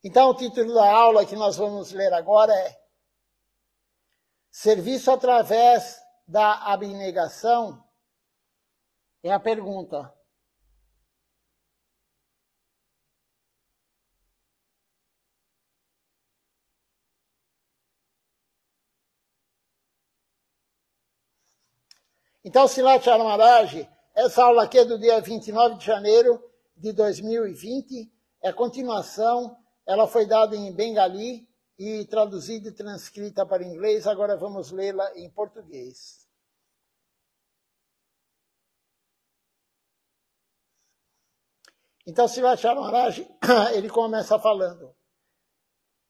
Então, o título da aula que nós vamos ler agora é Serviço através da abnegação? É a pergunta. Então, Silat Maharaj, essa aula aqui é do dia 29 de janeiro de 2020, é a continuação, ela foi dada em Bengali e traduzida e transcrita para inglês, agora vamos lê-la em português. Então, Silat Maharaj, ele começa falando.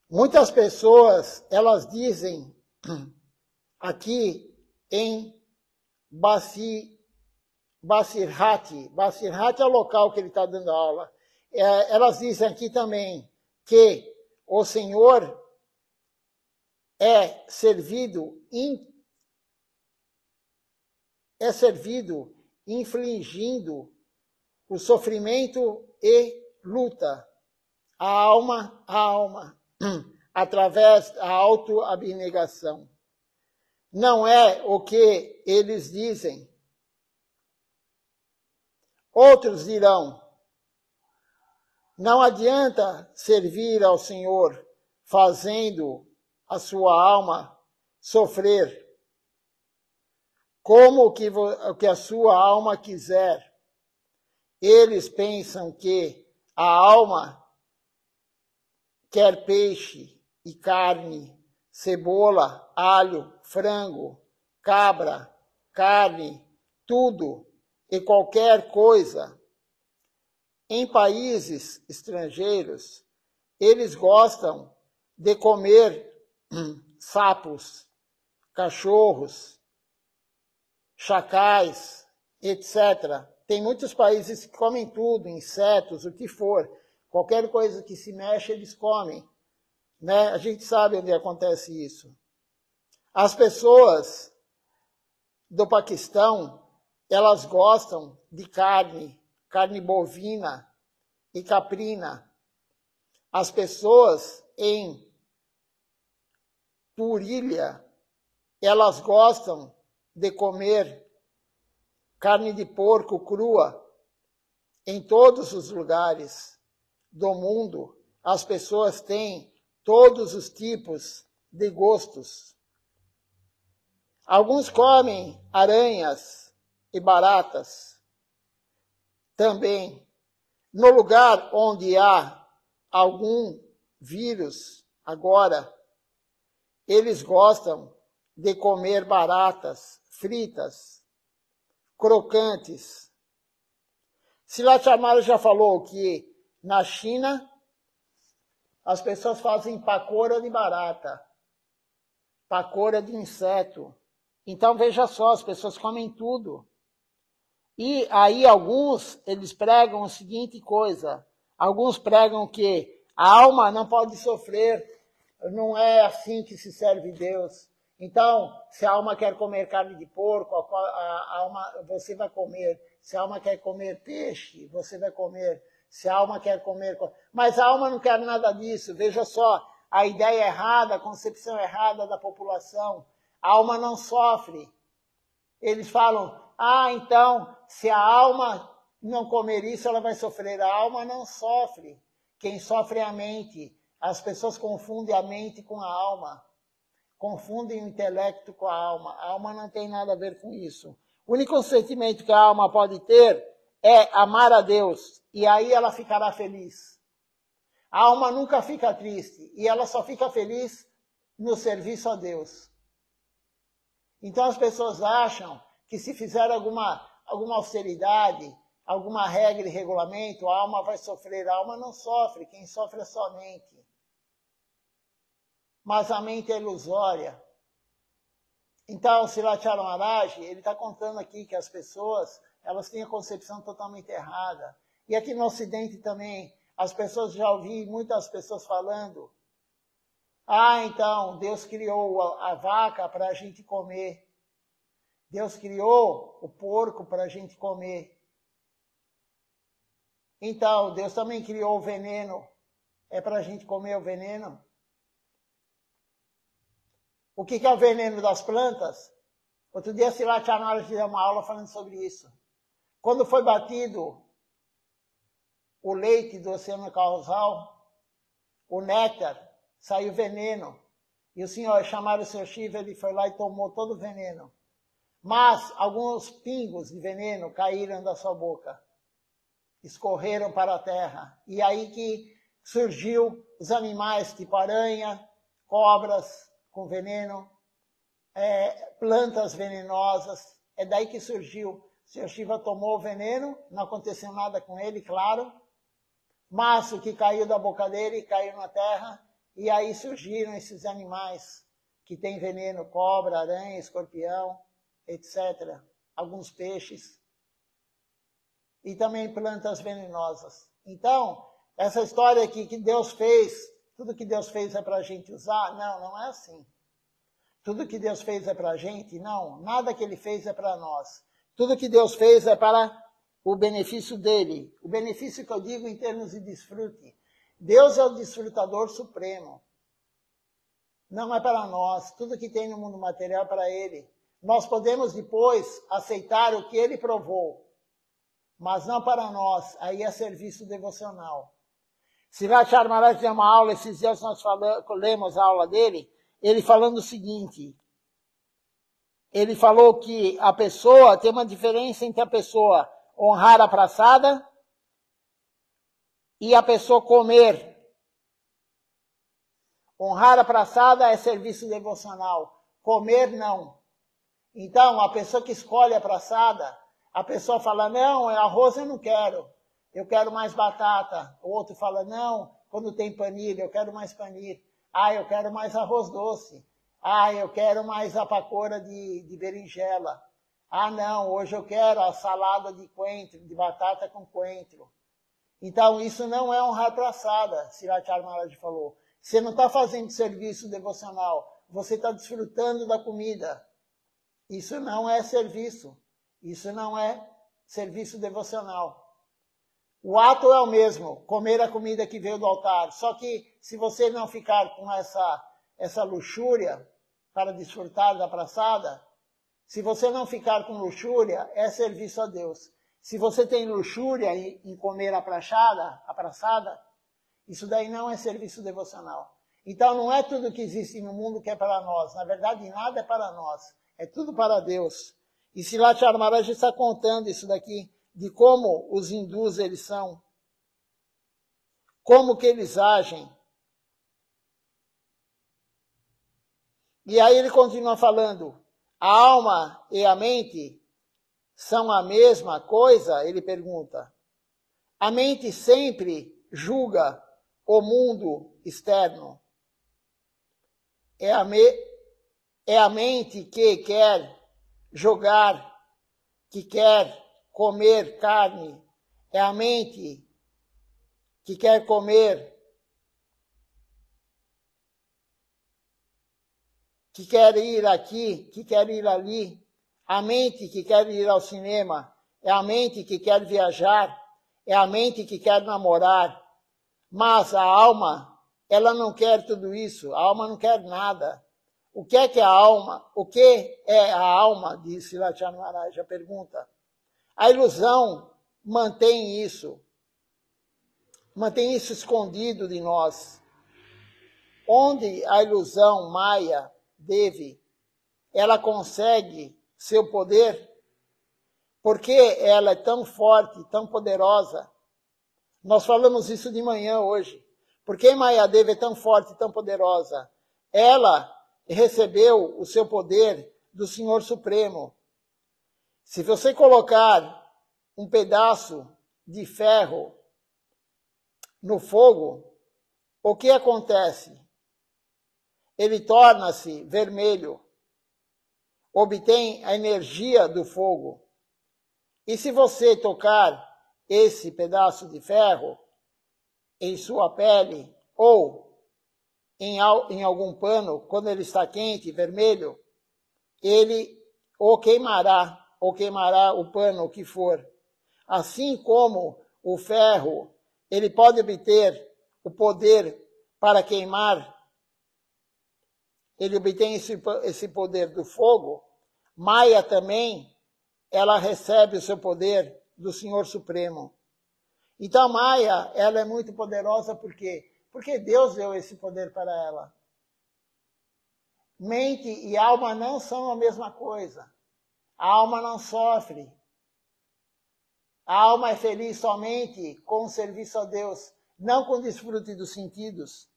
Muitas pessoas, elas dizem aqui em Basirhat. Basirhat é o local que ele está dando aula. Elas dizem aqui também que o Senhor é servido infligindo o sofrimento e luta. A alma, através da autoabnegação. Não é o que eles dizem. Outros dirão, não adianta servir ao Senhor fazendo a sua alma sofrer como o que a sua alma quiser. Eles pensam que a alma quer peixe e carne, cebola, alho, frango, cabra, carne, tudo e qualquer coisa. Em países estrangeiros, eles gostam de comer sapos, cachorros, chacais, etc. Tem muitos países que comem tudo, insetos, o que for. Qualquer coisa que se mexe, eles comem. Né? A gente sabe onde acontece isso. As pessoas do Paquistão, elas gostam de carne bovina e caprina. As pessoas em Purília, elas gostam de comer carne de porco crua. Em todos os lugares do mundo, as pessoas têm todos os tipos de gostos. Alguns comem aranhas e baratas. Também, no lugar onde há algum vírus, agora, eles gostam de comer baratas fritas, crocantes. Silat Maharaj já falou que na China as pessoas fazem pacoura de barata, pacoura de inseto. Então veja só, as pessoas comem tudo. E aí alguns, eles pregam a seguinte coisa. Alguns pregam que a alma não pode sofrer, não é assim que se serve Deus. Então, se a alma quer comer carne de porco, a alma, você vai comer. Se a alma quer comer peixe, você vai comer. Se a alma quer comer... Mas a alma não quer nada disso. Veja só, a ideia errada, a concepção errada da população. A alma não sofre. Eles falam, então, se a alma não comer isso, ela vai sofrer. A alma não sofre. Quem sofre é a mente. As pessoas confundem a mente com a alma. Confundem o intelecto com a alma. A alma não tem nada a ver com isso. O único sentimento que a alma pode ter é amar a Deus. E aí ela ficará feliz. A alma nunca fica triste. E ela só fica feliz no serviço a Deus. Então as pessoas acham que se fizer alguma austeridade, alguma regra e regulamento, a alma vai sofrer. A alma não sofre. Quem sofre é só a mente. Mas a mente é ilusória. Então, Silat Maharaj, ele está contando aqui que as pessoas, elas têm a concepção totalmente errada. E aqui no Ocidente também, as pessoas, já ouvi muitas pessoas falando, então, Deus criou a vaca para a gente comer. Deus criou o porco para a gente comer. Então, Deus também criou o veneno é para a gente comer o veneno. O que é o veneno das plantas? Outro dia, Silat Maharaj deu uma aula falando sobre isso. Quando foi batido o leite do oceano causal, o néctar, saiu veneno. E o senhor, chamaram o Sr. Shiva, ele foi lá e tomou todo o veneno. Mas alguns pingos de veneno caíram da sua boca, escorreram para a terra. E aí que surgiu os animais tipo aranha, cobras com veneno, plantas venenosas. É daí que surgiu. O Sr. Shiva tomou o veneno, não aconteceu nada com ele, claro. Mas o que caiu da boca dele caiu na terra. E aí surgiram esses animais que têm veneno, cobra, aranha, escorpião, etc. Alguns peixes. E também plantas venenosas. Então, essa história aqui que Deus fez, tudo que Deus fez é para a gente usar? Não, não é assim. Tudo que Deus fez é para a gente? Não, nada que Ele fez é para nós. Tudo que Deus fez é para o benefício dele. O benefício que eu digo em termos de desfrute. Deus é o desfrutador supremo. Não é para nós. Tudo que tem no mundo material é para Ele. Nós podemos depois aceitar o que Ele provou, mas não para nós. Aí é serviço devocional. Silat Maharaj deu uma aula, esses dias nós lemos a aula dele, ele falando o seguinte, ele falou que a pessoa, tem uma diferença entre a pessoa honrar a praçada e a pessoa comer. Honrar a praçada é serviço devocional, comer não. Então, a pessoa que escolhe a praçada, a pessoa fala, não, arroz eu não quero mais batata. O outro fala, não, quando tem panir, eu quero mais panir. Ah, eu quero mais arroz doce. Ah, eu quero mais a pacoura de berinjela. Ah, não, hoje eu quero a salada de coentro, de batata com coentro. Então, isso não é honrar praçada, Silat Maharaj falou. Você não está fazendo serviço devocional, você está desfrutando da comida. Isso não é serviço. Isso não é serviço devocional. O ato é o mesmo, comer a comida que veio do altar. Só que se você não ficar com essa luxúria para desfrutar da praçada, se você não ficar com luxúria, é serviço a Deus. Se você tem luxúria em comer a praçada, isso daí não é serviço devocional. Então não é tudo que existe no mundo que é para nós. Na verdade, nada é para nós. É tudo para Deus. E Silat Maharaj está contando isso daqui, de como os hindus eles são, como que eles agem. E aí ele continua falando, a alma e a mente são a mesma coisa? Ele pergunta. A mente sempre julga o mundo externo. É a mente que quer jogar, que quer comer carne. É a mente que quer comer, que quer ir aqui, que quer ir ali. A mente que quer ir ao cinema. É a mente que quer viajar. É a mente que quer namorar. Mas a alma, ela não quer tudo isso. A alma não quer nada. O que é a alma? O que é a alma? Disse Silat Maharaj, a pergunta. A ilusão mantém isso escondido de nós. Onde a ilusão Maya ela consegue seu poder, porque ela é tão forte, tão poderosa. Nós falamos isso de manhã hoje. Por que Mayadevi é tão forte e tão poderosa? Ela recebeu o seu poder do Senhor Supremo. Se você colocar um pedaço de ferro no fogo, o que acontece? Ele torna-se vermelho, obtém a energia do fogo. E se você tocar esse pedaço de ferro em sua pele ou em algum pano, quando ele está quente, vermelho, ele ou queimará o pano, o que for. Assim como o ferro, ele pode obter o poder para queimar, ele obtém esse poder do fogo, Maya também, ela recebe o seu poder do Senhor Supremo. Então, Maya, ela é muito poderosa, por quê? Porque Deus deu esse poder para ela. Mente e alma não são a mesma coisa. A alma não sofre. A alma é feliz somente com o serviço a Deus, não com o desfrute dos sentidos.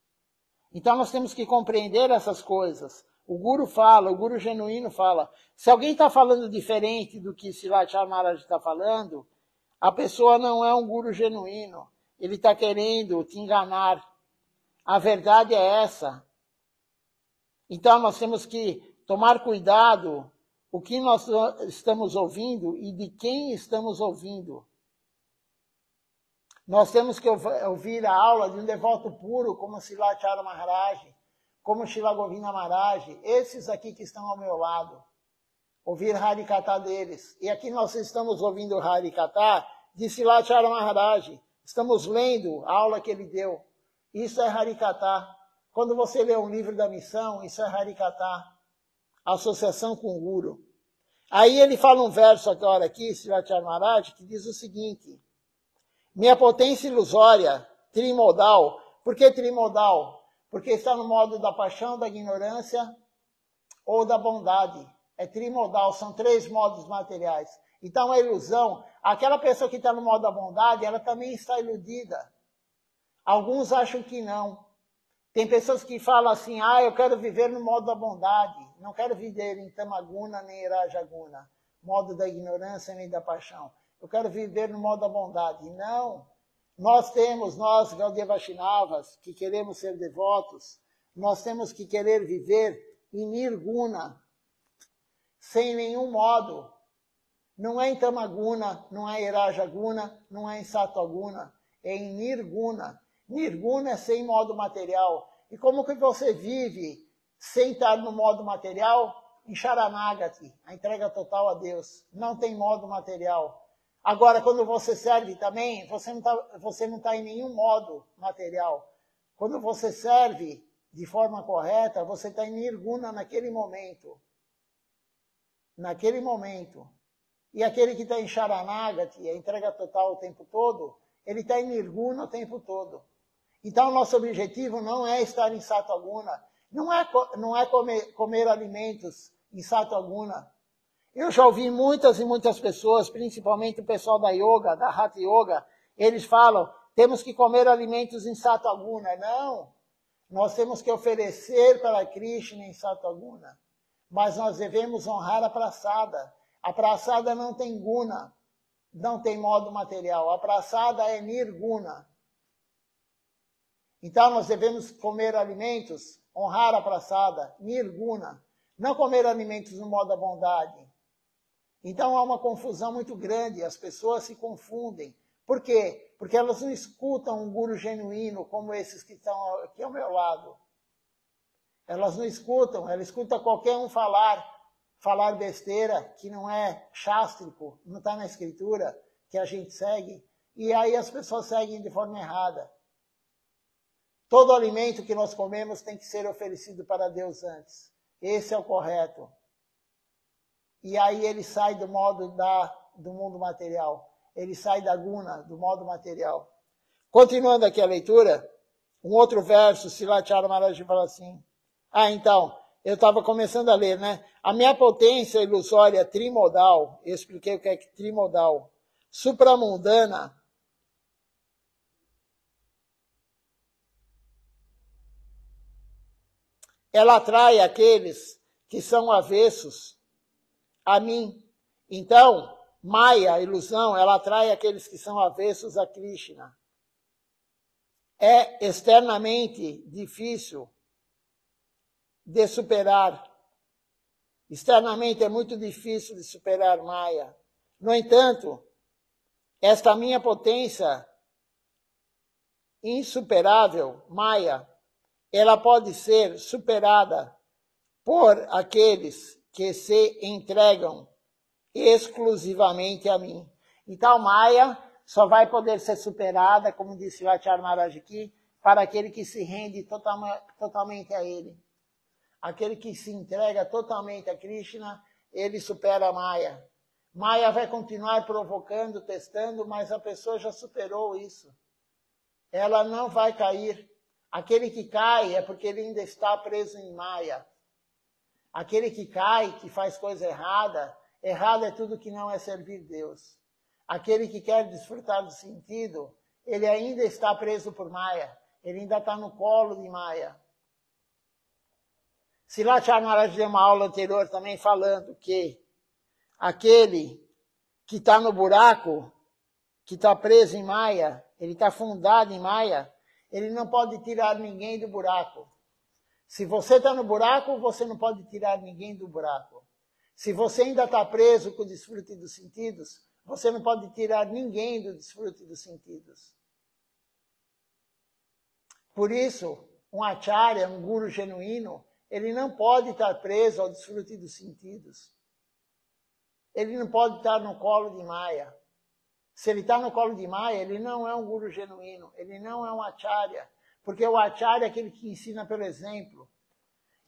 Então nós temos que compreender essas coisas. O Guru fala, o Guru genuíno fala. Se alguém está falando diferente do que Srilacharya Maharaj está falando, a pessoa não é um Guru genuíno. Ele está querendo te enganar. A verdade é essa. Então nós temos que tomar cuidado o que nós estamos ouvindo e de quem estamos ouvindo. Nós temos que ouvir a aula de um devoto puro, como Srilacharya Maharaj, como Srila Govinda Maharaj, esses aqui que estão ao meu lado. Ouvir Harikatha deles. E aqui nós estamos ouvindo Harikatha de Srilacharya Maharaj. Estamos lendo a aula que ele deu. Isso é Harikatha. Quando você lê um livro da missão, isso é Harikatha. Associação com o Guru. Aí ele fala um verso agora aqui, Srilacharya Maharaj, que diz o seguinte: minha potência ilusória, trimodal. Por que trimodal? Porque está no modo da paixão, da ignorância ou da bondade. É trimodal, são 3 modos materiais. Então a ilusão, aquela pessoa que está no modo da bondade, ela também está iludida. Alguns acham que não. Tem pessoas que falam assim, eu quero viver no modo da bondade, não quero viver em Tamaguna nem Rajaguna, modo da ignorância nem da paixão. Eu quero viver no modo da bondade. Não. Nós, Gaudiya Vaishnavas, que queremos ser devotos, nós temos que querer viver em Nirguna, sem nenhum modo. Não é em Tamaguna, não é em Rajaguna, não é em Sattva-guna, é em Nirguna. Nirguna é sem modo material. E como que você vive sem estar no modo material? Em Sharanagati, a entrega total a Deus. Não tem modo material. Agora, quando você serve também, você não está em nenhum modo material. Quando você serve de forma correta, você está em Nirguna naquele momento. Naquele momento. E aquele que está em Sharanagati, a entrega total o tempo todo, ele está em Nirguna o tempo todo. Então, o nosso objetivo não é estar em Sattva-guna, não é comer alimentos em Sattva-guna. Eu já ouvi muitas e muitas pessoas, principalmente o pessoal da yoga, da Hatha Yoga, eles falam, temos que comer alimentos em Sattva-guna. Não, nós temos que oferecer para Krishna em Sattva-guna. Mas nós devemos honrar a praçada. A praçada não tem guna, não tem modo material. A praçada é nirguna. Então nós devemos comer alimentos, honrar a praçada, nirguna. Não comer alimentos no modo da bondade. Então há uma confusão muito grande, as pessoas se confundem. Por quê? Porque elas não escutam um guru genuíno como esses que estão aqui ao meu lado. Elas não escutam, elas escutam qualquer um falar besteira, que não é chástrico, não está na escritura, que a gente segue, e aí as pessoas seguem de forma errada. Todo alimento que nós comemos tem que ser oferecido para Deus antes. Esse é o correto. E aí ele sai do modo do mundo material. Ele sai da guna, do modo material. Continuando aqui a leitura, um outro verso, Srilacharya Maharaj fala assim, então, eu estava começando a ler, né? A minha potência ilusória trimodal, eu expliquei o que é trimodal, supramundana, ela atrai aqueles que são avessos a mim. Então, Maya, ilusão, ela atrai aqueles que são avessos a Krishna. É externamente difícil de superar. Externamente é muito difícil de superar Maya. No entanto, esta minha potência insuperável, Maya, ela pode ser superada por aqueles que se entregam exclusivamente a mim. Então, Maya só vai poder ser superada, como disse Srilacharya Maharaj aqui, para aquele que se rende totalmente a ele. Aquele que se entrega totalmente a Krishna, ele supera a Maya. Maya vai continuar provocando, testando, mas a pessoa já superou isso. Ela não vai cair. Aquele que cai é porque ele ainda está preso em Maya. Aquele que cai, que faz coisa errada, errado é tudo que não é servir Deus. Aquele que quer desfrutar do sentido, ele ainda está preso por Maya. Ele ainda está no colo de Maya. Srilacharya Maharaj deu uma aula anterior também falando que aquele que está no buraco, que está preso em Maya, ele está afundado em Maya, ele não pode tirar ninguém do buraco. Se você está no buraco, você não pode tirar ninguém do buraco. Se você ainda está preso com o desfrute dos sentidos, você não pode tirar ninguém do desfrute dos sentidos. Por isso, um acharya, um guru genuíno, ele não pode estar preso ao desfrute dos sentidos. Ele não pode estar no colo de Maya. Se ele está no colo de Maya, ele não é um guru genuíno, ele não é um acharya, porque o acharya é aquele que ensina pelo exemplo.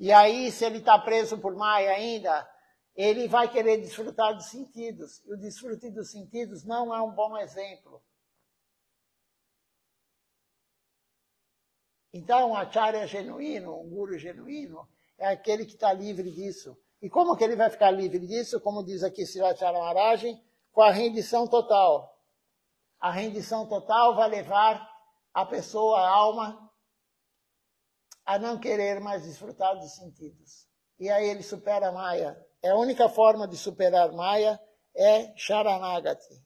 E aí, se ele está preso por Maya ainda, ele vai querer desfrutar dos sentidos. E o desfrute dos sentidos não é um bom exemplo. Então, um acharya genuíno, um guru genuíno, é aquele que está livre disso. E como que ele vai ficar livre disso? Como diz aqui Srilacharya Maharaj, com a rendição total. A rendição total vai levar a pessoa, a alma, a não querer mais desfrutar dos sentidos. E aí ele supera a Maya. É a única forma de superar Maya é Sharanagati.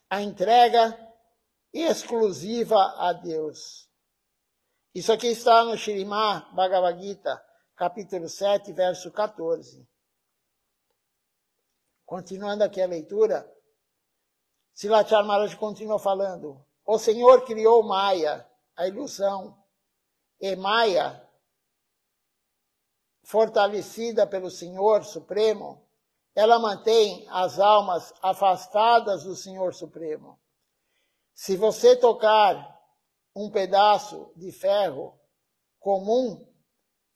A entrega exclusiva a Deus. Isso aqui está no Srimad Bhagavad Gita, capítulo 7, verso 14. Continuando aqui a leitura, Srilacharya Maharaj continua falando: o Senhor criou Maya, a ilusão, e Maya, fortalecida pelo Senhor Supremo, ela mantém as almas afastadas do Senhor Supremo. Se você tocar um pedaço de ferro comum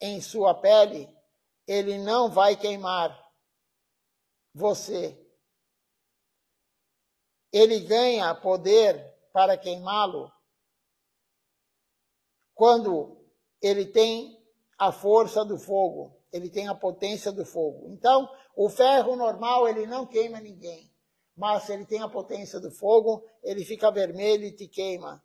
em sua pele, ele não vai queimar você. Ele ganha poder para queimá-lo quando ele tem a força do fogo, ele tem a potência do fogo. Então, o ferro normal, ele não queima ninguém, mas se ele tem a potência do fogo, ele fica vermelho e te queima.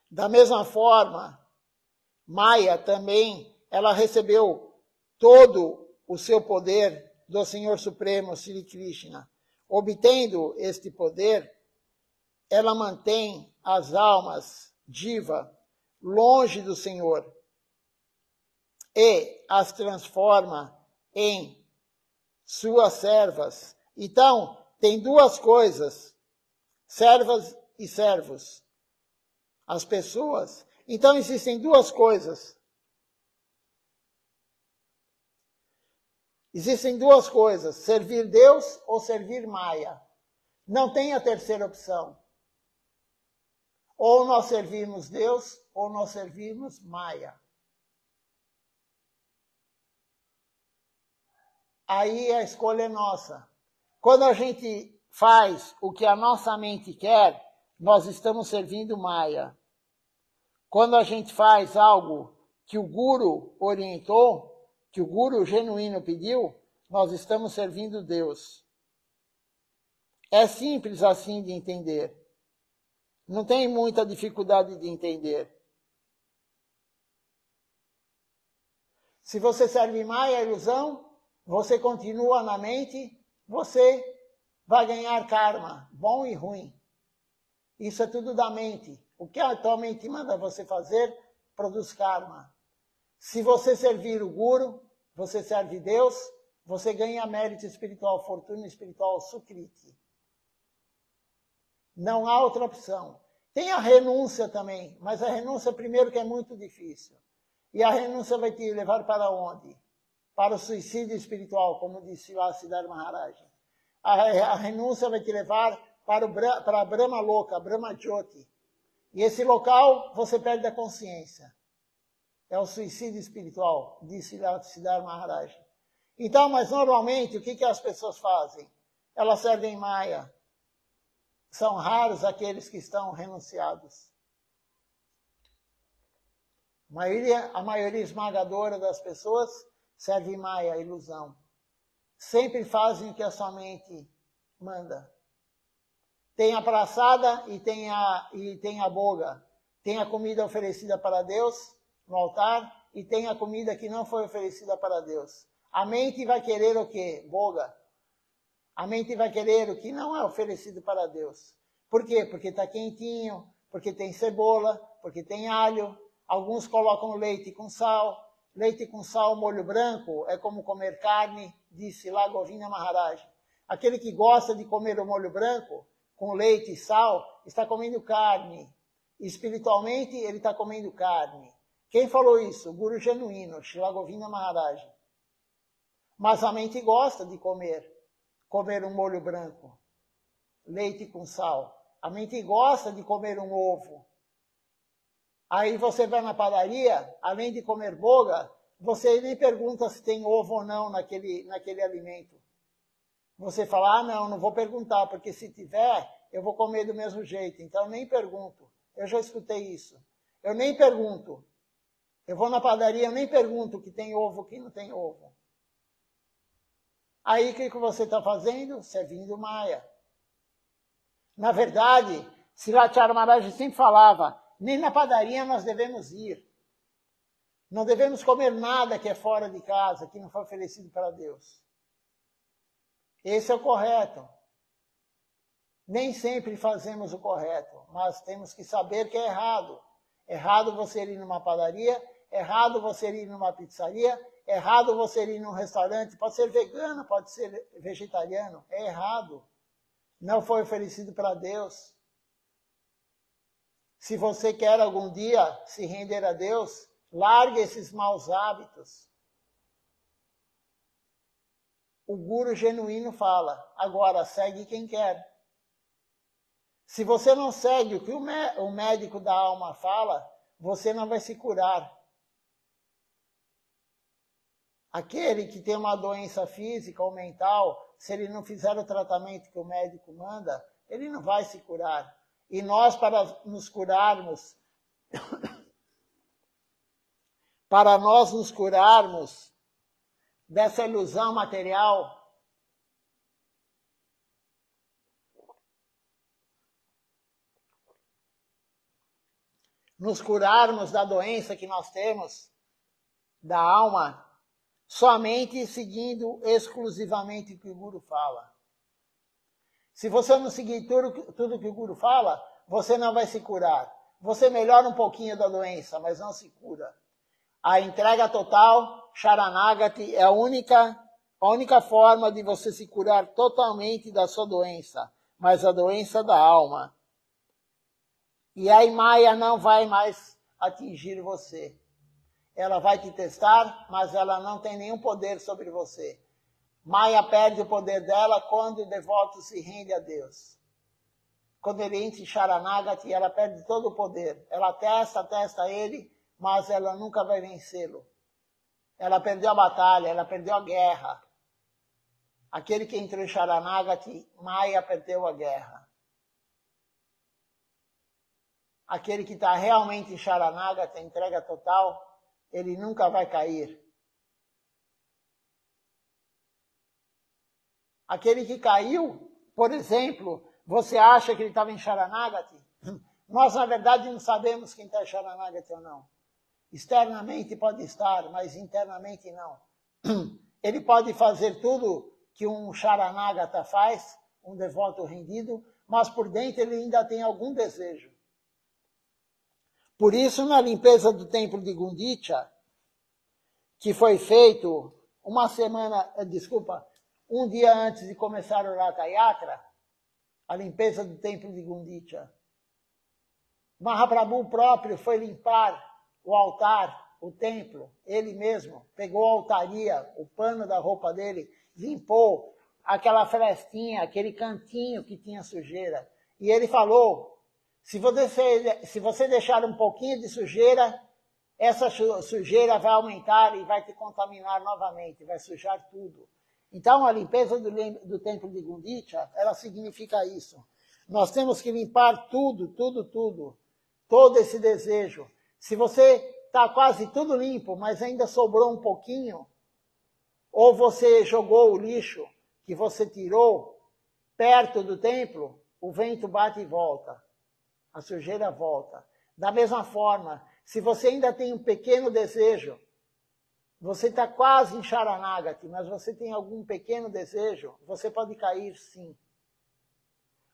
Da mesma forma, Maya também, ela recebeu todo o seu poder do Senhor Supremo, Sri Krishna. Obtendo este poder, ela mantém as almas diva longe do Senhor e as transforma em suas servas. Então, tem duas coisas, servas e servos. As pessoas. Então, existem duas coisas. Existem duas coisas, servir Deus ou servir Maya. Não tem a terceira opção. Ou nós servimos Deus, ou nós servimos Maya. Aí a escolha é nossa. Quando a gente faz o que a nossa mente quer, nós estamos servindo Maya. Quando a gente faz algo que o Guru orientou, que o Guru genuíno pediu, nós estamos servindo Deus. É simples assim de entender. Não tem muita dificuldade de entender. Se você serve Maya, a ilusão, você continua na mente, você vai ganhar karma, bom e ruim. Isso é tudo da mente. O que a tua mente manda você fazer, produz karma. Se você servir o Guru, você serve Deus, você ganha mérito espiritual, fortuna espiritual, sukriti. Não há outra opção. Tem a renúncia também, mas a renúncia primeiro que é muito difícil. E a renúncia vai te levar para onde? para o suicídio espiritual, como disse lá Siddhartha Maharaj. A renúncia vai te levar para a Brahma Loka, Brahma Jyoti. E esse local você perde a consciência. É o suicídio espiritual, disse lá Siddhartha Maharaj. Então, mas normalmente, o que as pessoas fazem? Elas servem Maya. São raros aqueles que estão renunciados. A maioria esmagadora das pessoas serve Maya, ilusão. Sempre fazem o que a sua mente manda. Tem a praçada e tem a boga. Tem a comida oferecida para Deus no altar e tem a comida que não foi oferecida para Deus. A mente vai querer o quê? Boga. A mente vai querer o que não é oferecido para Deus. Por quê? Porque está quentinho, porque tem cebola, porque tem alho. Alguns colocam leite com sal. Leite com sal, molho branco, é como comer carne, disse lá Govinda Maharaj. Aquele que gosta de comer o molho branco, com leite e sal, está comendo carne. Espiritualmente, ele está comendo carne. Quem falou isso? O Guru genuíno, Srila Govinda Maharaj. Mas a mente gosta de comer um molho branco, leite com sal. A mente gosta de comer um ovo. Aí você vai na padaria, além de comer boga, você nem pergunta se tem ovo ou não naquele alimento. Você fala, não vou perguntar, porque se tiver, eu vou comer do mesmo jeito. Então, eu nem pergunto. Eu já escutei isso. Eu nem pergunto. Eu vou na padaria, eu nem pergunto que tem ovo, que não tem ovo. Aí, o que você está fazendo? Servindo Maya. Na verdade, Srilacharya Maharaj sempre falava, nem na padaria nós devemos ir. Não devemos comer nada que é fora de casa, que não foi oferecido para Deus. Esse é o correto. Nem sempre fazemos o correto, mas temos que saber que é errado. Errado você ir numa padaria, errado você ir numa pizzaria, errado você ir num restaurante, pode ser vegano, pode ser vegetariano, é errado. Não foi oferecido para Deus. Se você quer algum dia se render a Deus, largue esses maus hábitos. O Guru genuíno fala, agora segue quem quer. Se você não segue o que o médico da alma fala, você não vai se curar. Aquele que tem uma doença física ou mental, se ele não fizer o tratamento que o médico manda, ele não vai se curar. E nós, para nos curarmos, dessa ilusão material, nos curarmos da doença que nós temos, da alma, somente seguindo exclusivamente o que o Guru fala. Se você não seguir tudo que o Guru fala, você não vai se curar. Você melhora um pouquinho da doença, mas não se cura. A entrega total, Sharanagati, é a única forma de você se curar totalmente da sua doença, mas a doença da alma. E aí Maya não vai mais atingir você. Ela vai te testar, mas ela não tem nenhum poder sobre você. Maya perde o poder dela quando o devoto se rende a Deus. Quando ele entra em Sharanagati, ela perde todo o poder. Ela testa ele, mas ela nunca vai vencê-lo. Ela perdeu a batalha, ela perdeu a guerra. Aquele que entrou em Sharanagati, Maya perdeu a guerra. Aquele que está realmente em Sharanagati, a entrega total, ele nunca vai cair. Aquele que caiu, por exemplo, você acha que ele estava em Sharanagati? Nós, na verdade, não sabemos quem está em Sharanagati ou não. Externamente pode estar, mas internamente não. Ele pode fazer tudo que um Sharanagata faz, um devoto rendido, mas por dentro ele ainda tem algum desejo. Por isso, na limpeza do templo de Gundicha, que foi feito um dia antes de começar o Ratha Yatra, a limpeza do templo de Gundicha, Mahaprabhu próprio foi limpar o altar o templo, ele mesmo, pegou a altaria, o pano da roupa dele, limpou aquela frestinha, aquele cantinho que tinha sujeira. E ele falou, se você deixar um pouquinho de sujeira, essa sujeira vai aumentar e vai te contaminar novamente, vai sujar tudo. Então, a limpeza do templo de Gundicha, ela significa isso. Nós temos que limpar tudo, todo esse desejo. Se você está quase tudo limpo, mas ainda sobrou um pouquinho, ou você jogou o lixo que você tirou perto do templo, o vento bate e volta. A sujeira volta. Da mesma forma, se você ainda tem um pequeno desejo, você está quase em Sharanagati, mas você tem algum pequeno desejo, você pode cair sim.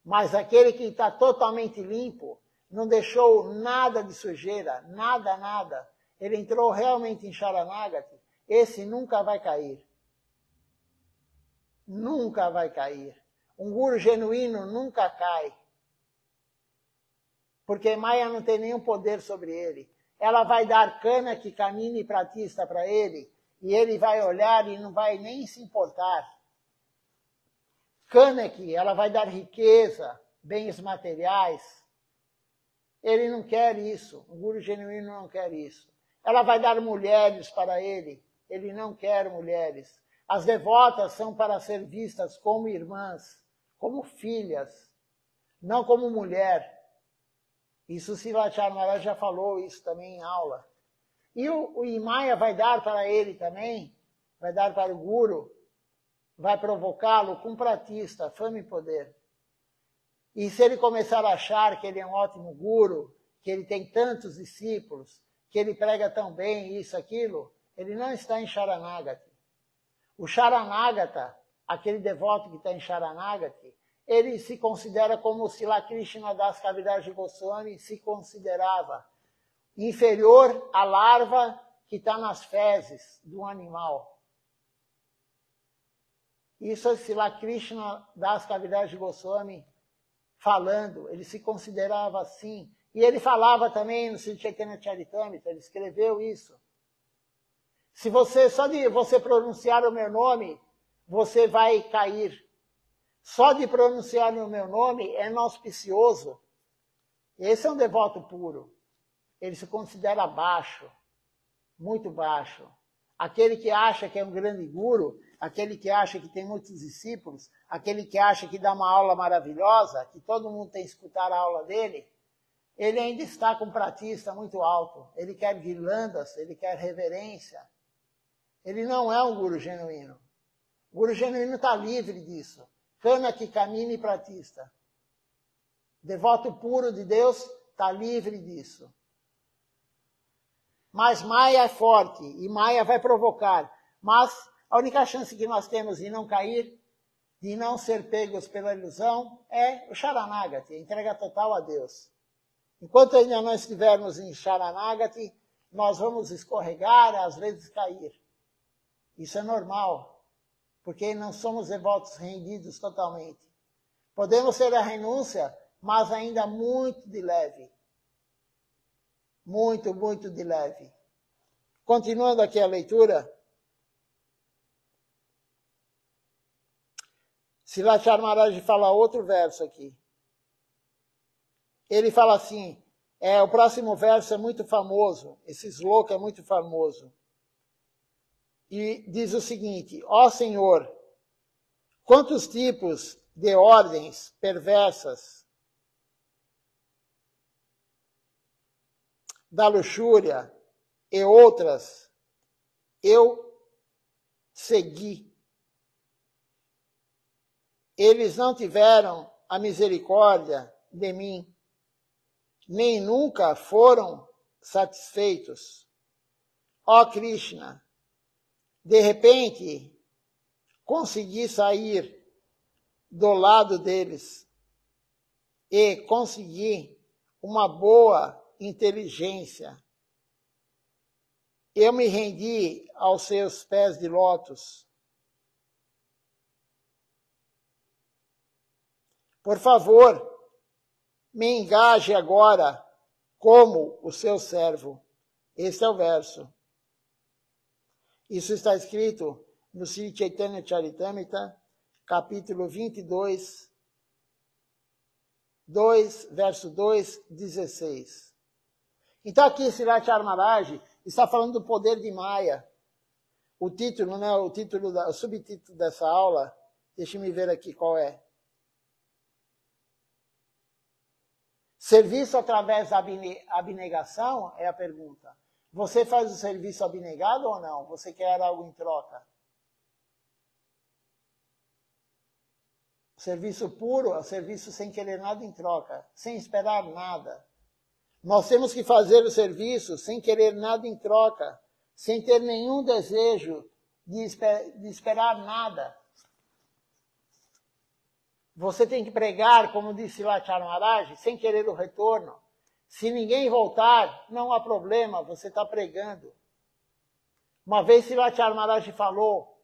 Mas aquele que está totalmente limpo, não deixou nada de sujeira, nada, ele entrou realmente em Sharanagati, esse nunca vai cair. Nunca vai cair. Um guru genuíno nunca cai. Porque Maya não tem nenhum poder sobre ele. Ela vai dar cana que camine pratista para ele, e ele vai olhar e não vai nem se importar. Cana que ela vai dar riqueza, bens materiais. Ele não quer isso. Um guru genuíno não quer isso. Ela vai dar mulheres para ele. Ele não quer mulheres. As devotas são para ser vistas como irmãs, como filhas, não como mulher. Isso Srila Maharaj já falou isso também em aula. E o Imaya vai dar para ele também, vai dar para o Guru, vai provocá-lo com pratista, fama e poder. E se ele começar a achar que ele é um ótimo Guru, que ele tem tantos discípulos, que ele prega tão bem, isso, aquilo, ele não está em Sharanagati. O Sharanagata, aquele devoto que está em Sharanagati, ele se considera como Srila Krishna Das Kaviraj Goswami se considerava, inferior à larva que está nas fezes do animal. Isso é Srila Krishna Das Kaviraj Goswami falando, ele se considerava assim. E ele falava também no Sri Chaitanya Charitamrita, ele escreveu isso. Se você, só de você pronunciar o meu nome, você vai cair. Só de pronunciar o meu nome é inauspicioso. Esse é um devoto puro. Ele se considera baixo, muito baixo. Aquele que acha que é um grande guru, aquele que acha que tem muitos discípulos, aquele que acha que dá uma aula maravilhosa, que todo mundo tem que escutar a aula dele, ele ainda está com um pratista muito alto. Ele quer guirlandas, ele quer reverência. Ele não é um guru genuíno. O guru genuíno está livre disso. Cana que camine pratista. Devoto puro de Deus está livre disso. Mas Maya é forte e Maya vai provocar. Mas a única chance que nós temos de não cair, de não ser pegos pela ilusão, é o Sharanagati, a entrega total a Deus. Enquanto ainda não estivermos em Sharanagati, nós vamos escorregar, às vezes cair. Isso é normal, porque não somos devotos rendidos totalmente. Podemos ter a renúncia, mas ainda muito de leve. Muito de leve. Continuando aqui a leitura. Srila Maharaj fala outro verso aqui. Ele fala assim, o próximo verso é muito famoso, esse sloka é muito famoso. E diz o seguinte, ó Senhor, quantos tipos de ordens perversas da luxúria e outras eu segui. Eles não tiveram a misericórdia de mim, nem nunca foram satisfeitos. Ó Krishna, de repente consegui sair do lado deles e consegui uma boa inteligência. Eu me rendi aos seus pés de lótus. Por favor, me engaje agora como o seu servo Esse é o verso. Isso está escrito no Sri Chaitanya Charitamrita, capítulo 22, 2, verso 2, 16. Então aqui Srirachar Maharaj está falando do poder de Maya. O título, né, o subtítulo dessa aula, deixa eu ver aqui qual é. Serviço através da abnegação é a pergunta. Você faz o serviço abnegado ou não? Você quer algo em troca? O serviço puro é o serviço sem querer nada em troca, sem esperar nada. Nós temos que fazer o serviço sem querer nada em troca, sem ter nenhum desejo de esperar nada. Você tem que pregar, como disse Srilachar Maharaj, sem querer o retorno. Se ninguém voltar, não há problema, você está pregando. Uma vez Srilachar Maharaj falou,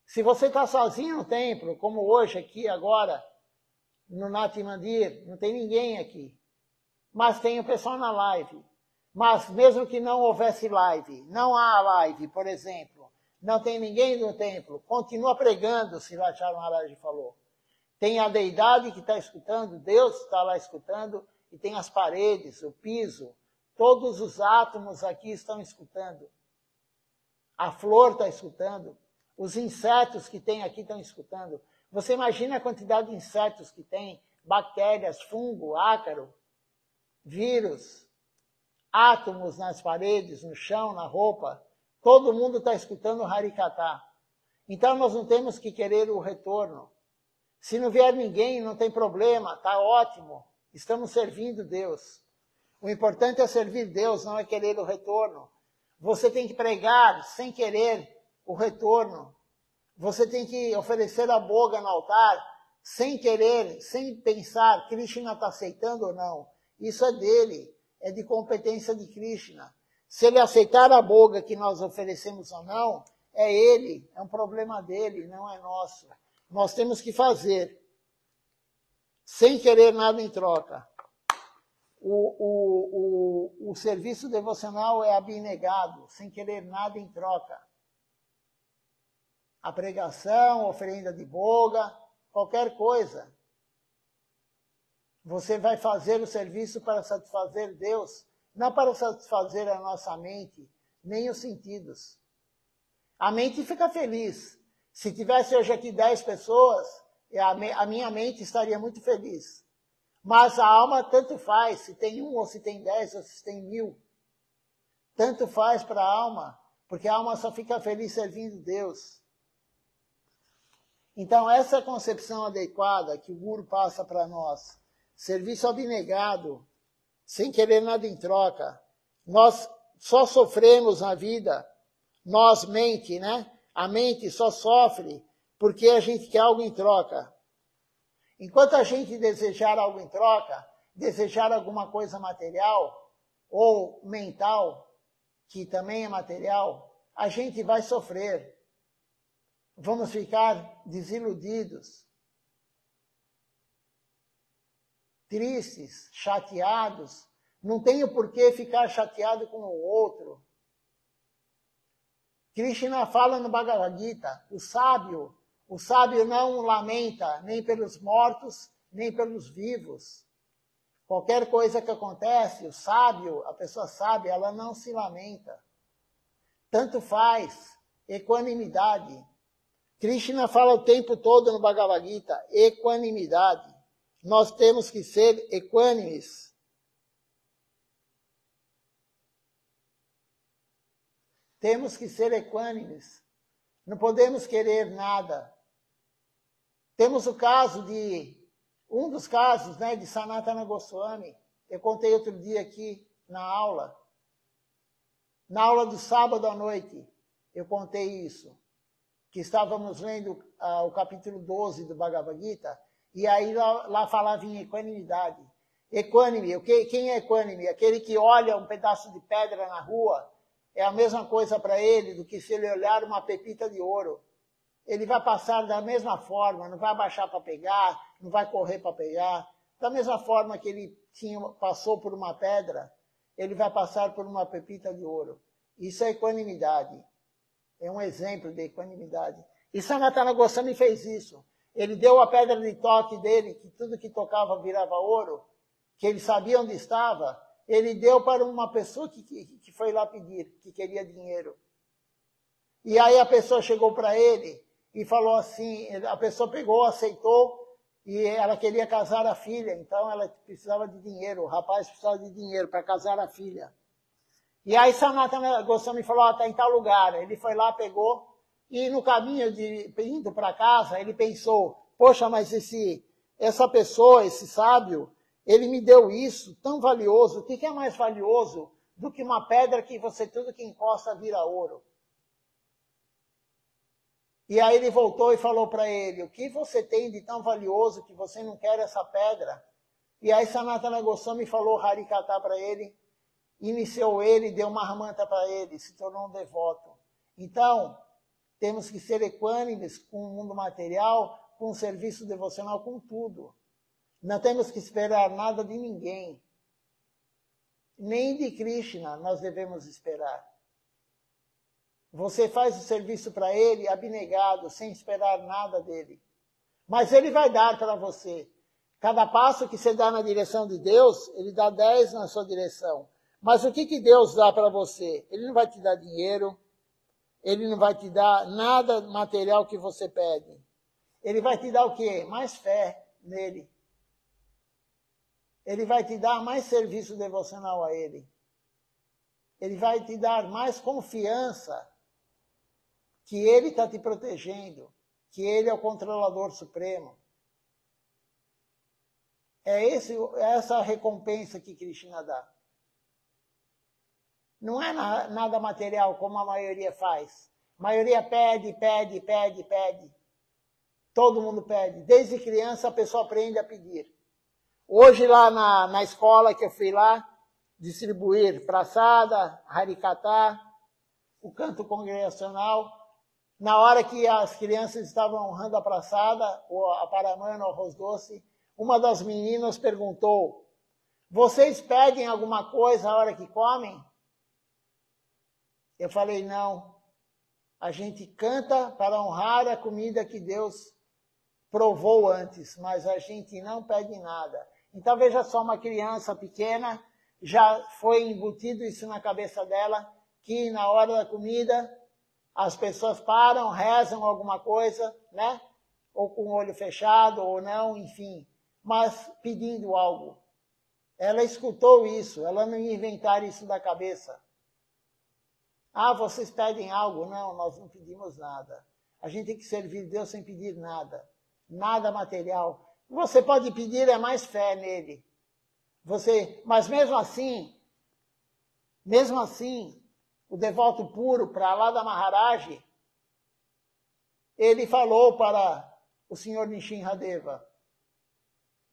se você está sozinho no templo, como hoje aqui agora, no Nati Mandir, não tem ninguém aqui. Mas tem o pessoal na live. Mas mesmo que não houvesse live, não há live, por exemplo, não tem ninguém no templo, continua pregando, Srilachar Maharaj falou. Tem a deidade que está escutando, Deus está lá escutando, e tem as paredes, o piso, todos os átomos aqui estão escutando. A flor está escutando, os insetos que tem aqui estão escutando. Você imagina a quantidade de insetos que tem, bactérias, fungo, ácaro, vírus, átomos nas paredes, no chão, na roupa. Todo mundo está escutando o Harikatha. Então nós não temos que querer o retorno. Se não vier ninguém, não tem problema, está ótimo. Estamos servindo Deus. O importante é servir Deus, não é querer o retorno. Você tem que pregar sem querer o retorno. Você tem que oferecer a boga no altar sem querer, sem pensar, Krishna está aceitando ou não. Isso é dele, é de competência de Krishna. Se ele aceitar a boga que nós oferecemos ou não, é ele, é um problema dele, não é nosso. Nós temos que fazer, sem querer nada em troca. O serviço devocional é abnegado, sem querer nada em troca. A pregação, oferenda de boga, qualquer coisa. Você vai fazer o serviço para satisfazer Deus, não para satisfazer a nossa mente, nem os sentidos. A mente fica feliz. Se tivesse hoje aqui 10 pessoas, a minha mente estaria muito feliz. Mas a alma tanto faz, se tem 1 ou se tem 10 ou se tem 1000. Tanto faz para a alma, porque a alma só fica feliz servindo Deus. Então essa é a concepção adequada que o Guru passa para nós. Serviço abnegado, sem querer nada em troca. Nós só sofremos na vida, nós mente, né? A mente só sofre porque a gente quer algo em troca. Enquanto a gente desejar algo em troca, desejar alguma coisa material ou mental, que também é material, a gente vai sofrer. Vamos ficar desiludidos, tristes, chateados. Não tenho por que ficar chateado com o outro. Krishna fala no Bhagavad Gita, o sábio não lamenta nem pelos mortos, nem pelos vivos. Qualquer coisa que acontece, o sábio, a pessoa sábia, ela não se lamenta. Tanto faz, equanimidade. Krishna fala o tempo todo no Bhagavad Gita, equanimidade. Nós temos que ser equânimes. Temos que ser equânimes. Não podemos querer nada. Temos o caso um dos casos, né, de Sanatana Goswami. Eu contei outro dia aqui na aula do sábado à noite, eu contei isso. Que estávamos lendo o capítulo 12 do Bhagavad Gita, e aí lá falava em equanimidade. Equânime, quem é equânime? Aquele que olha um pedaço de pedra na rua, é a mesma coisa para ele do que se ele olhar uma pepita de ouro. Ele vai passar da mesma forma, não vai abaixar para pegar, não vai correr para pegar. Da mesma forma que ele passou por uma pedra, ele vai passar por uma pepita de ouro. Isso é equanimidade. É um exemplo de equanimidade. E Sanatana Goswami fez isso. Ele deu a pedra de toque dele, que tudo que tocava virava ouro, que ele sabia onde estava, ele deu para uma pessoa que foi lá pedir, que queria dinheiro. E aí a pessoa chegou para ele e falou assim, a pessoa pegou, aceitou, e ela queria casar a filha, então ela precisava de dinheiro, o rapaz precisava de dinheiro para casar a filha. E aí Sanatana Goswami falou, está em tal lugar. Ele foi lá, pegou, e no caminho indo para casa, ele pensou, poxa, mas essa pessoa, esse sábio, ele me deu isso tão valioso. O que é mais valioso do que uma pedra que você tudo que encosta vira ouro? E aí ele voltou e falou para ele, o que você tem de tão valioso que você não quer essa pedra? E aí Sanatana Goswami falou Harikata para ele, iniciou ele, deu uma ramanta para ele, se tornou um devoto. Então, temos que ser equânimes com o mundo material, com o serviço devocional, com tudo. Não temos que esperar nada de ninguém. Nem de Krishna nós devemos esperar. Você faz o serviço para ele abnegado, sem esperar nada dele. Mas ele vai dar para você. Cada passo que você dá na direção de Deus, ele dá 10 na sua direção. Mas o que Deus dá para você? Ele não vai te dar dinheiro, ele não vai te dar nada material que você pede. Ele vai te dar o quê? Mais fé nele. Ele vai te dar mais serviço devocional a ele. Ele vai te dar mais confiança que ele está te protegendo, que ele é o controlador supremo. É essa a recompensa que Krishna dá. Não é nada material, como a maioria faz. A maioria pede. Todo mundo pede. Desde criança a pessoa aprende a pedir. Hoje lá na escola que eu fui lá, distribuir praçada, harikata, o canto congregacional, na hora que as crianças estavam honrando a praçada, a paramana, o arroz doce, uma das meninas perguntou, vocês pedem alguma coisa na hora que comem? Eu falei, não. A gente canta para honrar a comida que Deus provou antes, mas a gente não pede nada. Então veja só, uma criança pequena, já foi embutido isso na cabeça dela, que na hora da comida as pessoas param, rezam alguma coisa, né? Ou com o olho fechado, ou não, enfim, mas pedindo algo. Ela escutou isso, ela não ia inventar isso da cabeça. Ah, vocês pedem algo? Não, nós não pedimos nada. A gente tem que servir Deus sem pedir nada. Nada material. Você pode pedir é mais fé nele. Mas mesmo assim, o devoto puro, Prahlada Maharaj, ele falou para o senhor Nishinradeva.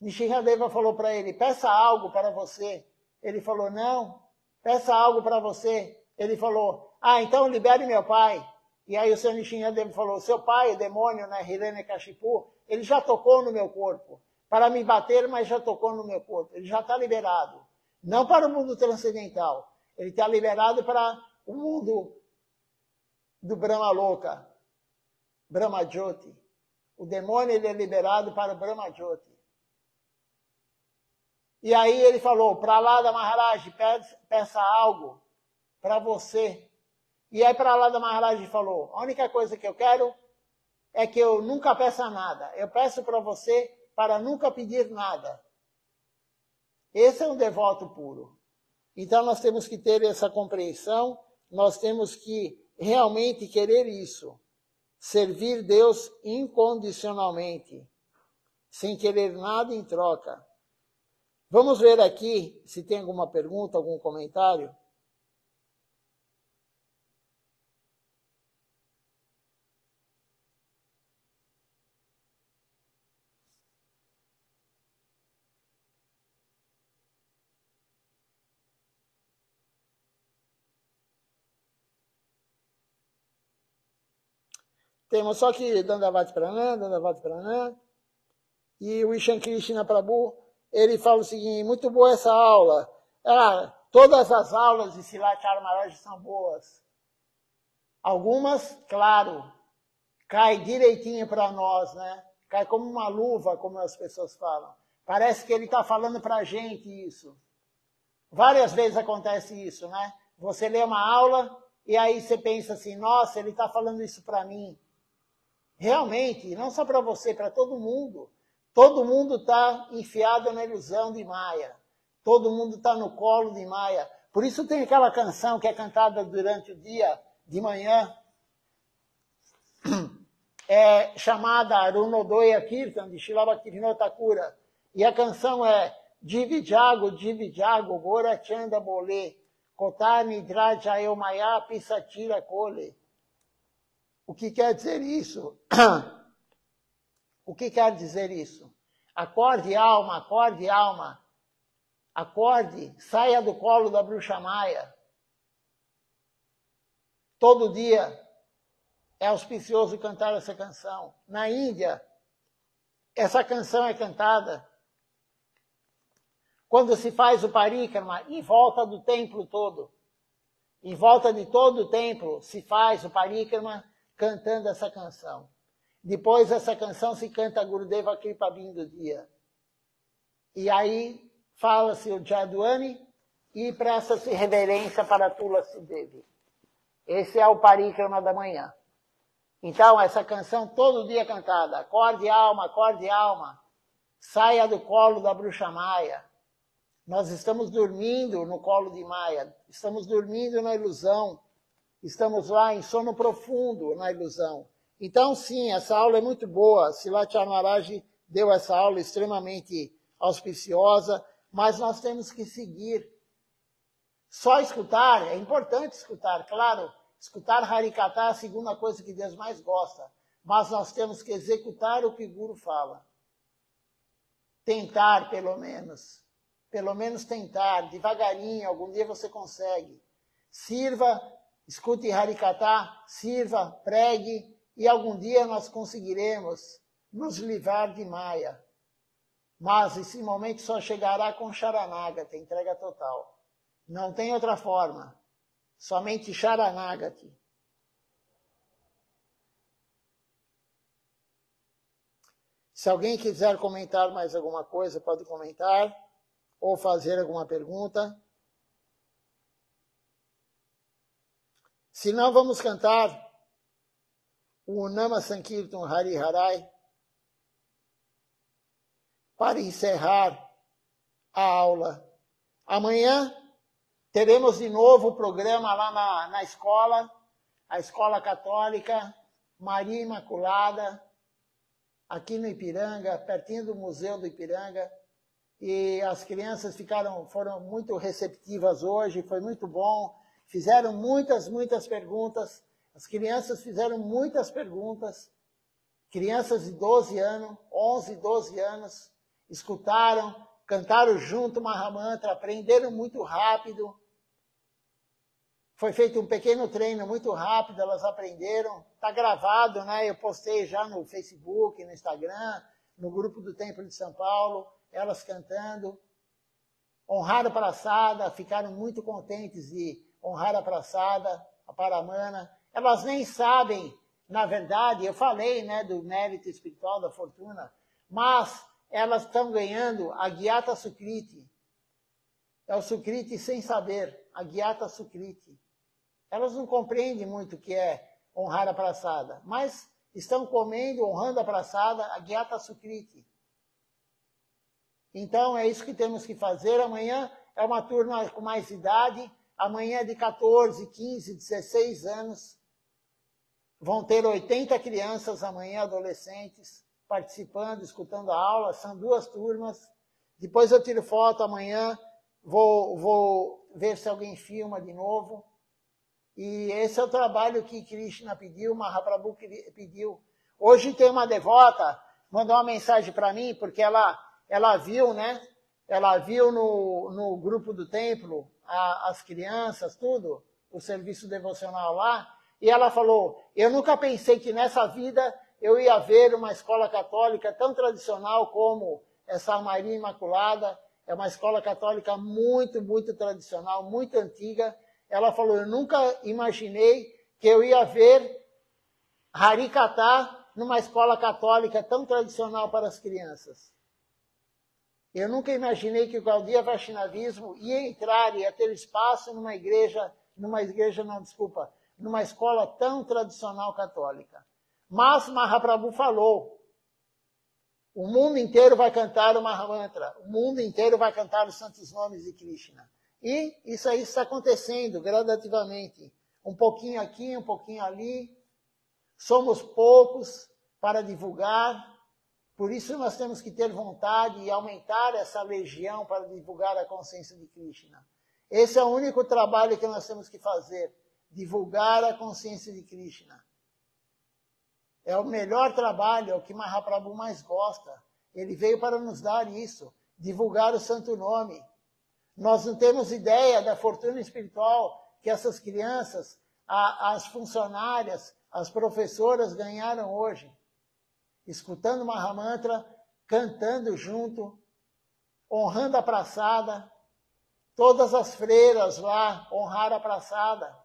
Nishinradeva falou para ele, peça algo para você. Ele falou, não, peça algo para você. Ele falou, então libere meu pai. E aí o senhor Nishinradeva falou, seu pai, o demônio, né, Hiranyakashipu, ele já tocou no meu corpo. Para me bater, mas já tocou no meu corpo. Ele já está liberado. Não para o mundo transcendental. Ele está liberado para o mundo do Brahma Loka, Brahma Jyoti. O demônio ele é liberado para o Brahma Jyoti. E aí ele falou, Prahlada Maharaj, peça algo para você. E aí Prahlada Maharaj falou, a única coisa que eu quero é que eu nunca peça nada. Eu peço para você para nunca pedir nada. Esse é um devoto puro. Então nós temos que ter essa compreensão, nós temos que realmente querer isso. Servir Deus incondicionalmente, sem querer nada em troca. Vamos ver aqui se tem alguma pergunta, algum comentário. Temos só que Dandavati Pranam. E o Ishan Krishna Prabhu, ele fala o seguinte, muito boa essa aula. todas as aulas de Silachara Maharaj são boas. Algumas, claro, cai direitinho para nós, né? Cai como uma luva, como as pessoas falam. Parece que ele está falando para a gente isso. Várias vezes acontece isso, né? Você lê uma aula e aí você pensa assim, nossa, ele está falando isso para mim. Realmente, não só para você, para todo mundo. Todo mundo está enfiado na ilusão de Maya. Todo mundo está no colo de Maya. Por isso tem aquela canção que é cantada durante o dia, de manhã, chamada Arunodoya Kirtan, de Srila Bhaktivinoda Thakura. E a canção é Divijago, Gora Chanda Bole, Kotar Nidra Jayo Maya Pisatira Kole. O que quer dizer isso? O que quer dizer isso? Acorde, alma, acorde, alma. Acorde, saia do colo da bruxa Maia. Todo dia é auspicioso cantar essa canção. Na Índia, essa canção é cantada quando se faz o parikrama em volta do templo todo. Em volta de todo o templo se faz o parikrama cantando essa canção. Depois essa canção se canta Gurudeva Kripa Bindu Dia. E aí fala-se o Jadwani e presta-se reverência para Tulasi Devi. Esse é o parikrama da manhã. Então, essa canção todo dia cantada. Acorde alma, saia do colo da bruxa Maia. Nós estamos dormindo no colo de Maia. Estamos dormindo na ilusão. Estamos lá em sono profundo na ilusão. Então, sim, essa aula é muito boa. Silachara Maharaj deu essa aula extremamente auspiciosa, mas nós temos que seguir. Só escutar, é importante escutar, claro. Escutar Harikata é a segunda coisa que Deus mais gosta. Mas nós temos que executar o que o Guru fala. Tentar, pelo menos. Pelo menos tentar, devagarinho, algum dia você consegue. Sirva, escute Harikata, sirva, pregue, e algum dia nós conseguiremos nos livrar de Maya. Mas esse momento só chegará com Sharanagati, entrega total. Não tem outra forma. Somente Sharanagati. Se alguém quiser comentar mais alguma coisa, pode comentar. Ou fazer alguma pergunta. Se não, vamos cantar o Nama Sankirtan Hari Harai para encerrar a aula. Amanhã teremos de novo o programa lá na escola, a Escola Católica Maria Imaculada, aqui no Ipiranga, pertinho do Museu do Ipiranga. E as crianças foram muito receptivas hoje, foi muito bom. Fizeram muitas perguntas. As crianças fizeram muitas perguntas. Crianças de 12 anos, 11, 12 anos, escutaram, cantaram junto Mahamantra, aprenderam muito rápido. Foi feito um pequeno treino muito rápido, elas aprenderam. Está gravado, né? Eu postei já no Facebook, no Instagram, no grupo do Templo de São Paulo, elas cantando. Honraram a praçada, ficaram muito contentes de honrar a praçada, a Paramana. Elas nem sabem, na verdade, eu falei, né, do mérito espiritual, da fortuna, mas elas estão ganhando a Gyata Sukriti. É o Sukriti sem saber, a Gyata Sukriti. Elas não compreendem muito o que é honrar a praçada, mas estão comendo, honrando a praçada, a Gyata Sukriti. Então é isso que temos que fazer. Amanhã é uma turma com mais idade, amanhã é de 14, 15, 16 anos. Vão ter 80 crianças amanhã, adolescentes, participando, escutando a aula. São 2 turmas. Depois eu tiro foto amanhã, vou ver se alguém filma de novo. E esse é o trabalho que Krishna pediu, Mahaprabhu pediu. Hoje tem uma devota, mandou uma mensagem para mim, porque ela viu, né? Ela viu no grupo do templo as crianças, tudo, o serviço devocional lá, e ela falou, eu nunca pensei que nessa vida eu ia ver uma escola católica tão tradicional como essa Maria Imaculada. é uma escola católica muito, muito tradicional, muito antiga. Ela falou, eu nunca imaginei que eu ia ver Harikata numa escola católica tão tradicional para as crianças. Eu nunca imaginei que o Gaudiya Vaishnavismo ia entrar, ia ter espaço numa escola tão tradicional católica. Mas Mahaprabhu falou, o mundo inteiro vai cantar o Mahamantra, o mundo inteiro vai cantar os santos nomes de Krishna. E isso aí está acontecendo gradativamente. Um pouquinho aqui, um pouquinho ali. Somos poucos para divulgar, por isso nós temos que ter vontade e aumentar essa legião para divulgar a consciência de Krishna. Esse é o único trabalho que nós temos que fazer, divulgar a consciência de Krishna. É o melhor trabalho, é o que Mahaprabhu mais gosta. Ele veio para nos dar isso, divulgar o santo nome. Nós não temos ideia da fortuna espiritual que essas crianças, as funcionárias, as professoras ganharam hoje. Escutando Mahamantra, cantando junto, honrando a praçada. Todas as freiras lá honraram a praçada.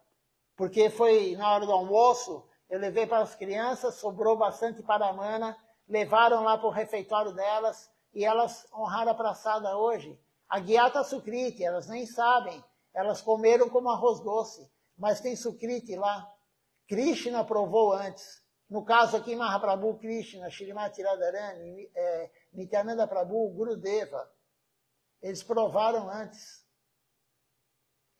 Porque foi na hora do almoço, eu levei para as crianças, sobrou bastante paramana, levaram lá para o refeitório delas e elas honraram a praçada hoje. A Gyata Sukriti, elas nem sabem, elas comeram como arroz doce, mas tem Sukriti lá. Krishna provou antes. No caso aqui, Mahaprabhu, Krishna, Shrimati Radharani, Nityananda Prabhu, Gurudeva. Eles provaram antes.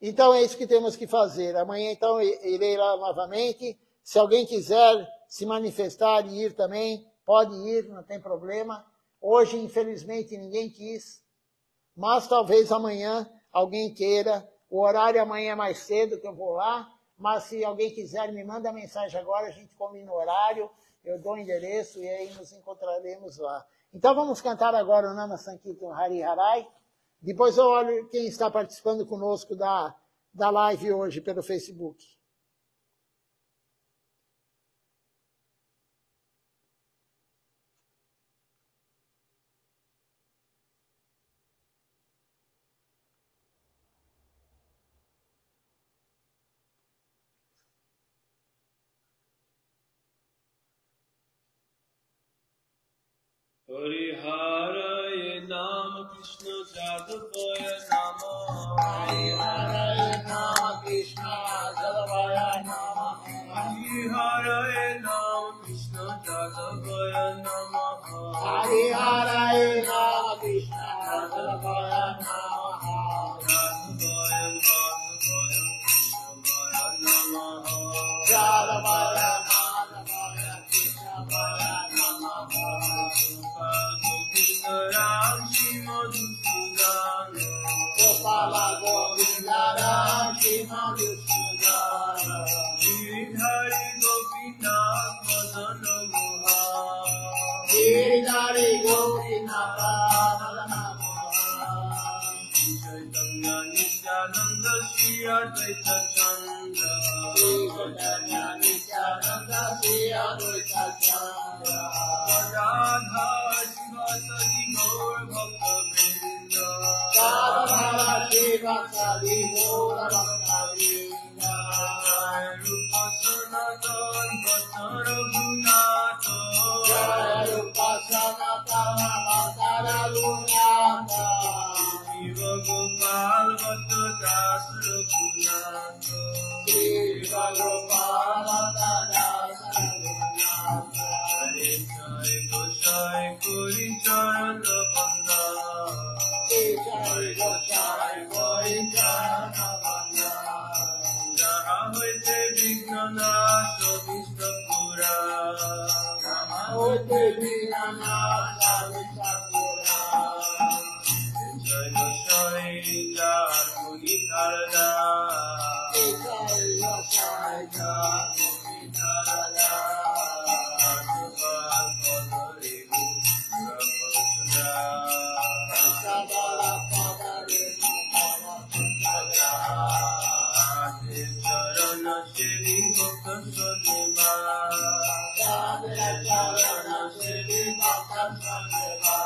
Então é isso que temos que fazer. Amanhã, então, irei lá novamente. Se alguém quiser se manifestar e ir também, pode ir, não tem problema. Hoje, infelizmente, ninguém quis. Mas talvez amanhã alguém queira. O horário amanhã é mais cedo que eu vou lá. Mas se alguém quiser, me manda mensagem agora, a gente combina o horário, eu dou o endereço e aí nos encontraremos lá. Então vamos cantar agora o Nama Sankirtan Hari Harai. Depois eu olho quem está participando conosco da live hoje pelo Facebook. Hare Nama Krishna Jadavaya Nama Hare Nama Krishna Jadavaya Nama Hare Nama Krishna Jadavaya Nama Hare Nama Krishna Jadavaya Nama Jadavaya Madhavaya Krishnavaya Namaha Ram Shima Dusudana Gopala Govinda Ram Shima Dusudana Hari Gopinath Madana Moha Hari Gopinath Madana Moha Chaitanya Nityananda Shri Advaita Chandra Chaitanya Nityananda Shri Advaita Chandra Radha Shivasadi Gaur Bhakta Vrinda Radha Shivasadi Gaur Bhakta Vrinda Rupa Sanatan Bhatta Raghunatha Jai Rupa Sanatana Bhatta Raghunatha Shiva Gopal Bhatta Das Raghunatha Shiva Gopala Das Raghunatha Jai Gosai Kori Charana Banda Jai Gosai Kori Charana Banda Jaha Hoite Vignanasha Vishta Pura Namaste Vinanasa Vishakura Jai Gosai Jar Kori Karada Jai Gosai Kori Karada Sabala Padare Charana Shri Bhakta Sadeva Charana Shri Bhakta Sadeva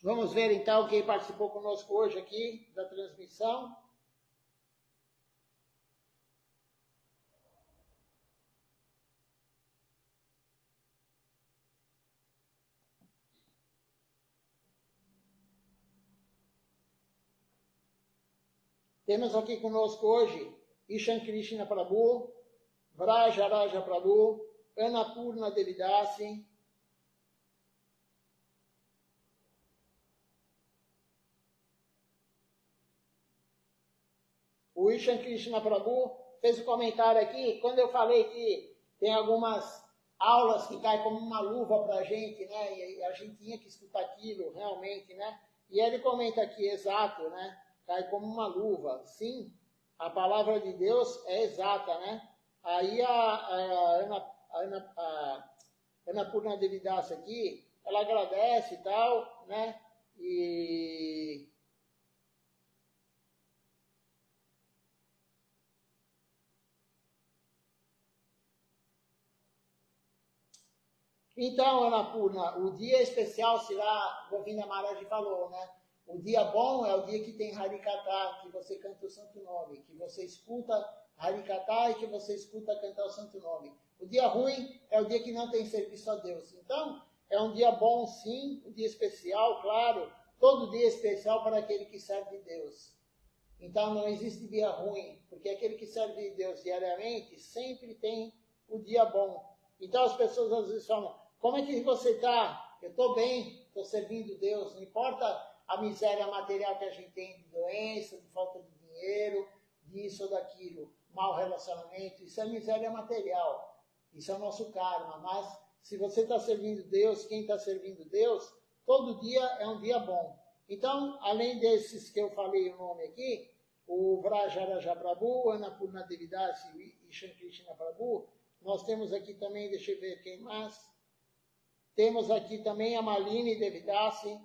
Vamos ver então quem participou conosco hoje aqui da transmissão. Temos aqui conosco hoje Ishan Krishna Prabhu, Vraja Raja Prabhu, Annapurna Devidasi, o Ishan Krishna Prabhu fez um comentário aqui, quando eu falei que tem algumas aulas que caem como uma luva para a gente, né? E a gente tinha que escutar aquilo realmente, né? E ele comenta aqui, exato, né? Cai como uma luva. Sim, a palavra de Deus é exata, né? Aí a Annapurna Devidasi aqui, ela agradece e tal, né? E Então, Annapurna, o dia especial, será, Govinda Maharaj falou, né? O dia bom é o dia que tem Harikata, que você canta o Santo Nome, que você escuta Harikata e que você escuta cantar o Santo Nome. O dia ruim é o dia que não tem serviço a Deus. Então, é um dia bom, sim, um dia especial, claro. Todo dia é especial para aquele que serve Deus. Então, não existe dia ruim, porque aquele que serve Deus diariamente sempre tem o dia bom. Então, as pessoas às vezes falam, como é que você está? Eu estou bem, estou servindo Deus, não importa a miséria material que a gente tem de doença, de falta de dinheiro, disso ou daquilo, mau relacionamento, isso é miséria material, isso é o nosso karma, mas se você está servindo Deus, quem está servindo Deus, todo dia é um dia bom. Então, além desses que eu falei o nome aqui, o Vrajaraja Prabhu, Annapurna Devidasi e Shankrishna Prabhu, nós temos aqui também, deixa eu ver quem mais, temos aqui também a Malini Devidasi,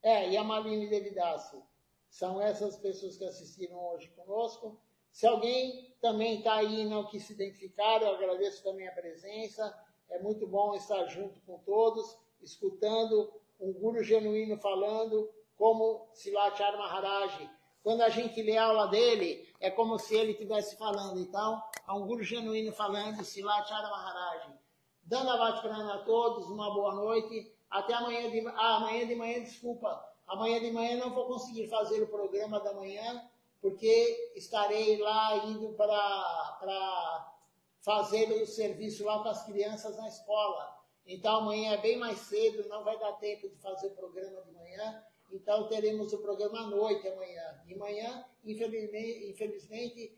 e a Malini Devidasi. São essas pessoas que assistiram hoje conosco. Se alguém também está aí e não quis se identificar, eu agradeço também a presença. É muito bom estar junto com todos, escutando um guru genuíno falando, como Silachar Maharaj. Quando a gente lê a aula dele, é como se ele estivesse falando. Então, é um guru genuíno falando, Silachar Maharaj. Dando a Prana a todos, uma boa noite. Até amanhã de manhã, desculpa. Amanhã de manhã não vou conseguir fazer o programa da manhã, porque estarei lá indo para fazer o serviço lá para as crianças na escola. Então amanhã é bem mais cedo, não vai dar tempo de fazer o programa de manhã. Então teremos o programa à noite amanhã. De manhã, infelizmente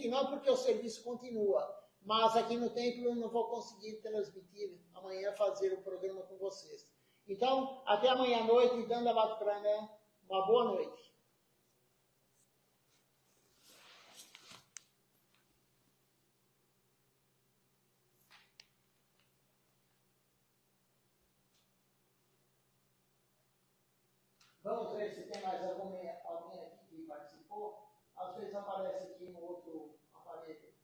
não, porque o serviço continua. Mas aqui no templo eu não vou conseguir transmitir amanhã, fazer o programa com vocês. Então, até amanhã à noite, dando a Bhatprana, uma boa noite. Vamos ver se tem mais alguém aqui que participou. Às vezes aparece aqui no outro aparelho.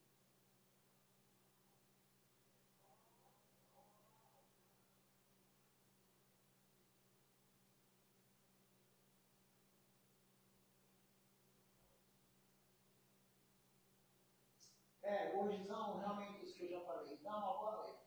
Hoje são realmente isso que eu já falei. Então, uma boa noite.